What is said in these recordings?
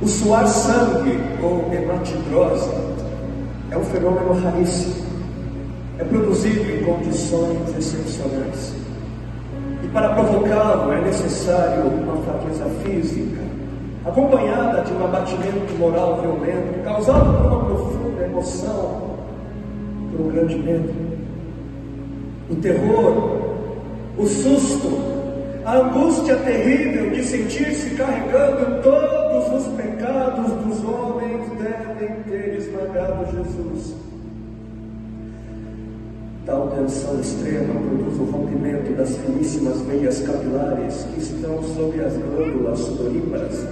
O suar sangue, ou hematidrose, é um fenômeno raríssimo. É produzido em condições excepcionais. E para provocá-lo é necessário uma fraqueza física, acompanhada de um abatimento moral violento, causado por uma profunda emoção, por um grande medo. O terror, o susto, a angústia terrível de sentir-se carregando todos os pecados dos homens devem ter esmagado Jesus. Tal tensão extrema produz o rompimento das finíssimas veias capilares que estão sobre as glândulas sudoríparas,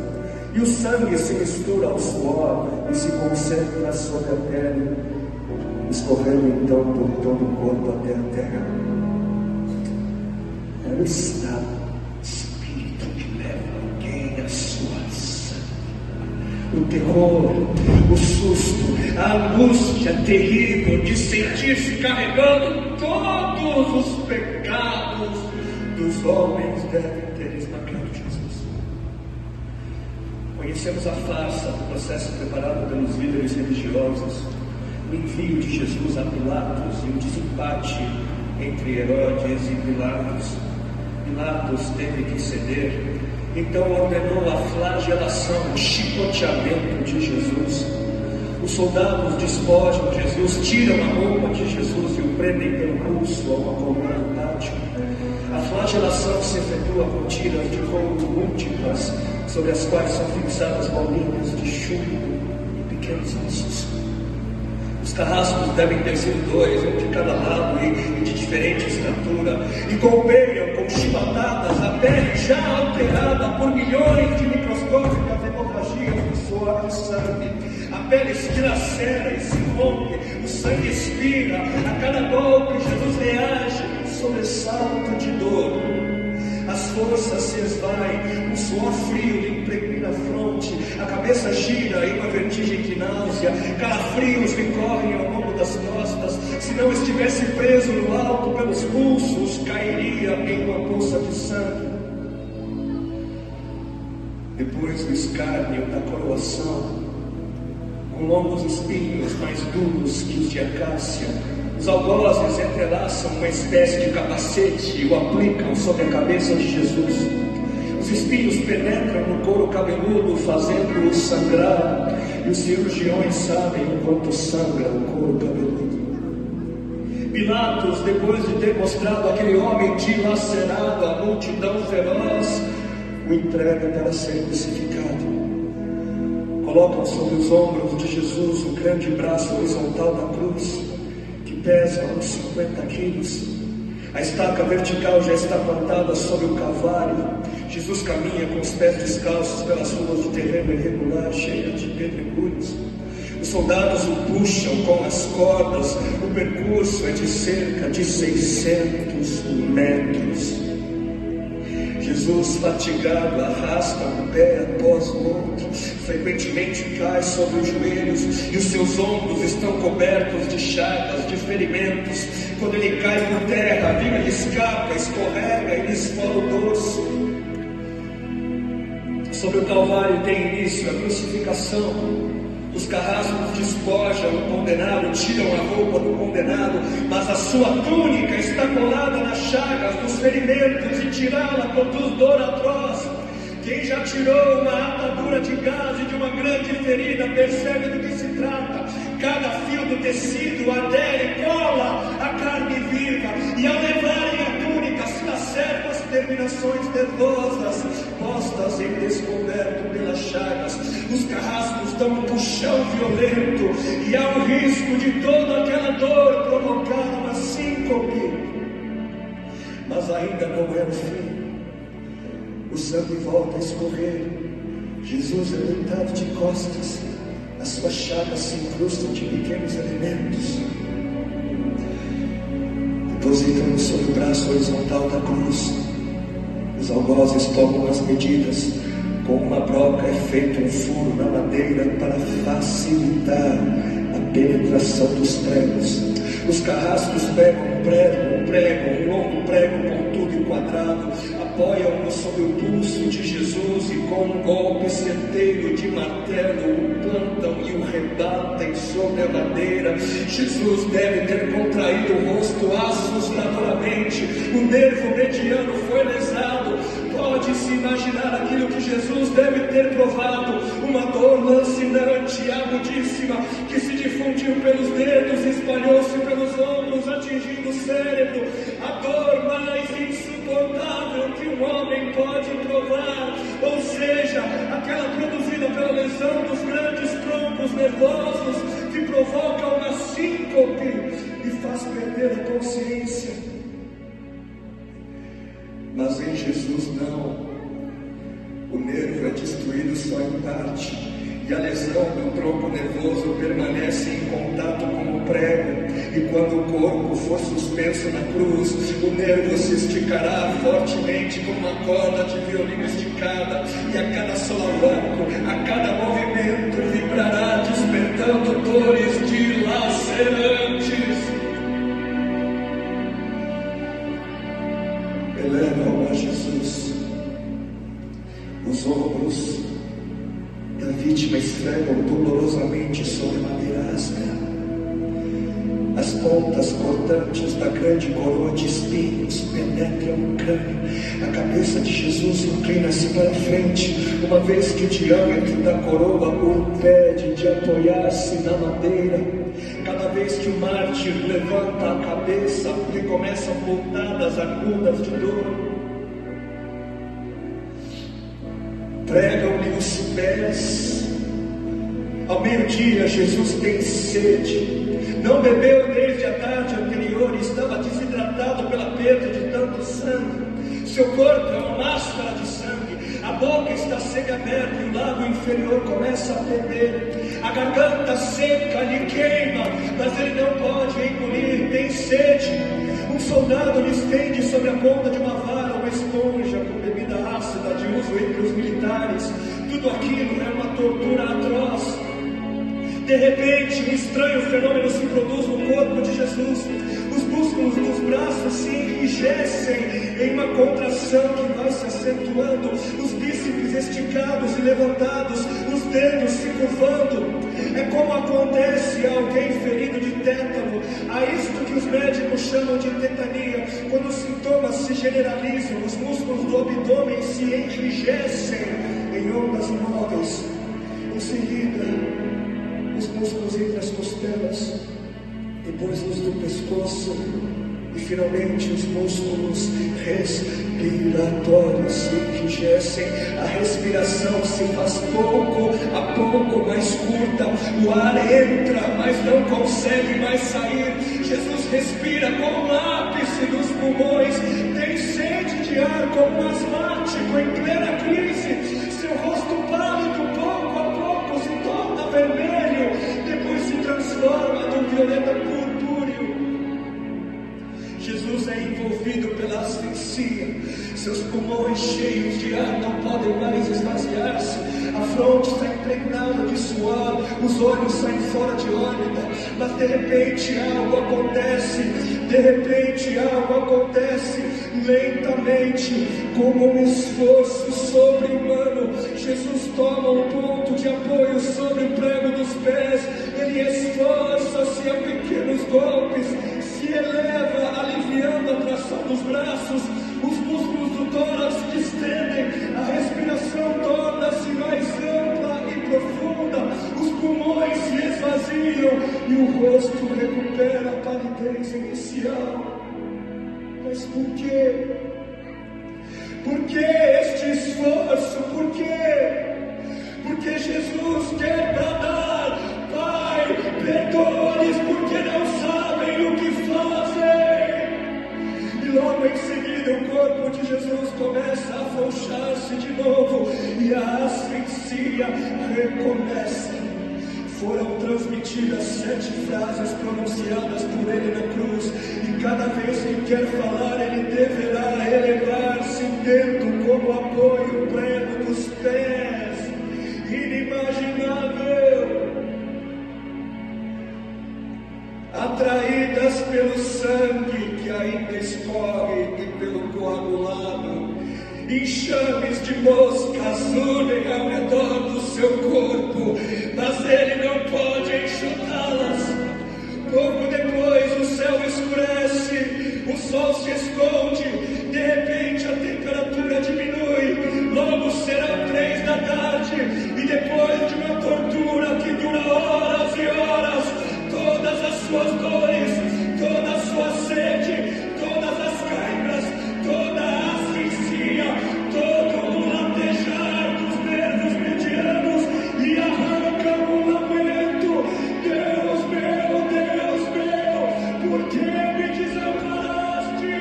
e o sangue se mistura ao suor e se concentra sobre a pele, escorrendo então por todo o corpo até a terra. É o estado de espírito que leva alguém à sua ação. O terror, o susto, a angústia terrível de sentir-se carregando todos os pecados dos homens devem ter esmagado Jesus. Conhecemos a farsa do processo preparado pelos líderes religiosos, o envio de Jesus a Pilatos e o desempate entre Herodes e Pilatos. Pilatos teve que ceder, então ordenou a flagelação, o chicoteamento de Jesus. Os soldados despojam Jesus, tiram a roupa de Jesus e o prendem pelo pulso a uma coluna tática. A flagelação se efetua com tiras de couro múltiplas, sobre as quais são fixadas bolinhas de chumbo e pequenos ossos. Os carrascos devem ter sido 2, um de cada lado e de diferente estatura, e golpeiam com chibatadas a pele já alterada por milhões de microscópicas hemorragias de suor e sangue. A pele se dilacera e se rompe, o sangue expira, a cada golpe Jesus reage com sobressalto de dor. As forças se esvaem, um suor frio lhe impregna a fronte, a cabeça gira em uma vertigem de náusea, calafrios lhe correm ao longo das costas. Se não estivesse preso no alto pelos pulsos, cairia em uma poça de sangue. Depois do escárnio da coroação, com longos espinhos mais duros que os de acácia, os algozes entrelaçam uma espécie de capacete e o aplicam sobre a cabeça de Jesus. Os espinhos penetram no couro cabeludo, fazendo-o sangrar, e os cirurgiões sabem o quanto sangra o couro cabeludo. Pilatos, depois de ter mostrado aquele homem dilacerado à multidão feroz, o entrega para ser crucificado. Colocam sobre os ombros de Jesus o grande braço horizontal da cruz, que pesa uns 50 quilos. A estaca vertical já está plantada sobre o calvário. Jesus caminha com os pés descalços pelas ruas de terreno irregular, cheias de pedregulhos. Os soldados o puxam com as cordas. O percurso é de cerca de 600 metros. Jesus, fatigado, arrasta um pé após o outro, frequentemente cai sobre os joelhos e os seus ombros estão cobertos de chagas, de ferimentos. Quando ele cai por terra, a viga lhe escapa, escorrega e lhe esfola o dorso. Sobre o Calvário tem início a crucificação. Os carrascos despojam o condenado, tiram a roupa do condenado, mas a sua túnica está colada nas chagas dos ferimentos e tirá-la produz dor atroz. Quem já tirou uma atadura de gás de uma grande ferida percebe do que se trata. Cada fio do tecido adere, cola a carne viva, e ao levarem a túnica se laceram as terminações nervosas, postas em descoberto pelas chagas. Os carrascos dão um puxão violento, e há o risco de toda aquela dor provocar uma síncope. Mas ainda não é o fim. O sangue volta a escorrer. Jesus é deitado de costas. As suas chagas se incrustam de pequenos elementos. Depositamos sobre o braço horizontal da cruz. Os algozes tomam as medidas. Com uma broca é feito um furo na madeira para facilitar a penetração dos pregos. Os carrascos pegam um prego, um longo prego pontudo e quadrado, apoiam-no sobre o pulso de Jesus e com um golpe certeiro de martelo o plantam e o rebatem sobre a madeira. Jesus deve ter contraído o rosto assustadoramente, o nervo mediano foi lesado. Pode-se imaginar aquilo que Jesus deve ter provado: uma dor lancinante, agudíssima, que se difundiu pelos dedos, espalhou-se pelos ombros, atingindo o cérebro. A dor mais insuportável que um homem pode provar, ou seja, aquela produzida pela lesão dos grandes troncos nervosos, que provoca uma síncope e faz perder a consciência. Mas em Jesus não. O nervo é destruído só em parte, e a lesão do tronco nervoso permanece em contato com o prego, e quando o corpo for suspenso na cruz, o nervo se esticará fortemente como uma corda de violino esticada, e a cada solavanco, a cada movimento, vibrará, despertando dores dilacerantes. Elevam a Jesus. Os ombros da vítima esfregam dolorosamente sobre a madeira áspera. As pontas cortantes da grande coroa de espinhos penetram o crânio. A cabeça de Jesus inclina-se para a frente, uma vez que o diâmetro da coroa o impede de apoiar-se na madeira. Cada vez que o mártir levanta a cabeça, lhe começam pontadas agudas de dor. Pregam-lhe os pés. Ao meio-dia, Jesus tem sede. Não bebeu desde a tarde anterior e estava desidratado pela perda de tanto sangue. Seu corpo é uma máscara de sangue. A boca está seca aberta e o lábio inferior começa a perder. A garganta seca lhe queima, mas ele não pode engolir, tem sede. Um soldado lhe estende sobre a ponta de uma vara uma esponja com bebida ácida de uso entre os militares. Tudo aquilo é uma tortura atroz. De repente, um estranho fenômeno se produz no corpo de Jesus. Os músculos dos braços se enrijecem em uma contração que vai se acentuando, os bíceps esticados e levantados, os dedos se curvando. É como acontece a alguém ferido de tétano, a isto que os médicos chamam de tetania. Quando os sintomas se generalizam, os músculos do abdômen se enrijecem em ondas imóveis. Em seguida, os músculos entre as costelas, depois os do pescoço e finalmente os músculos respiratórios se enrijecem. A respiração se faz pouco a pouco mais curta, o ar entra, mas não consegue mais sair. Jesus respira com o ápice dos pulmões, tem sede de ar como um asmático em plena crise. Seu rosto pálido pouco a pouco se torna vermelho, depois se transforma num violeta purpúreo. Jesus é envolvido pela asfixia. Seus pulmões cheios de ar não podem mais esvaziar-se. A fronte está impregnada de suor, os olhos saem fora de órbita. Mas de repente algo acontece. De repente algo acontece. Lentamente, como um esforço sobre-humano, Jesus toma um ponto de apoio sobre o prego dos pés. Ele esforça-se a pequenos golpes, se eleva, aliviando a tração dos braços. Os músculos do tórax se distendem, a respiração torna-se mais ampla e profunda, os pulmões se esvaziam e o rosto recupera a palidez inicial. Mas por quê? Por que este esforço? Por quê? Porque Jesus quer bradar: Pai, perdoa-lhes porque não sabem o que fazem. E logo em seguida o corpo de Jesus começa a afrouxar-se de novo e a asfixia recomeça. Foram transmitidas 7 frases pronunciadas por ele na cruz, e cada vez que quer falar ele deverá elevar-se, tendo como apoio o prego dos pés. Inimaginável. Atraídas pelo sangue que ainda escorre e pelo coagulado, enxames de moscas unem ao redor do seu corpo, mas ele não pode enxotá-las. Pouco depois o céu escurece, o sol se esconde, de repente a temperatura diminui, logo serão 3 da tarde, e depois de uma tortura que dura horas e horas, todas as suas dores, toda a sua sede, todas as cãibras, toda a asfixia, todo o latejar dos nervos medianos e arranca um lamento. Deus meu, por que me desamparaste?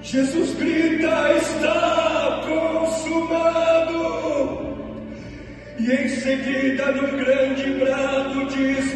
Jesus grita: está consumado! E em seguida, num grande brado, diz: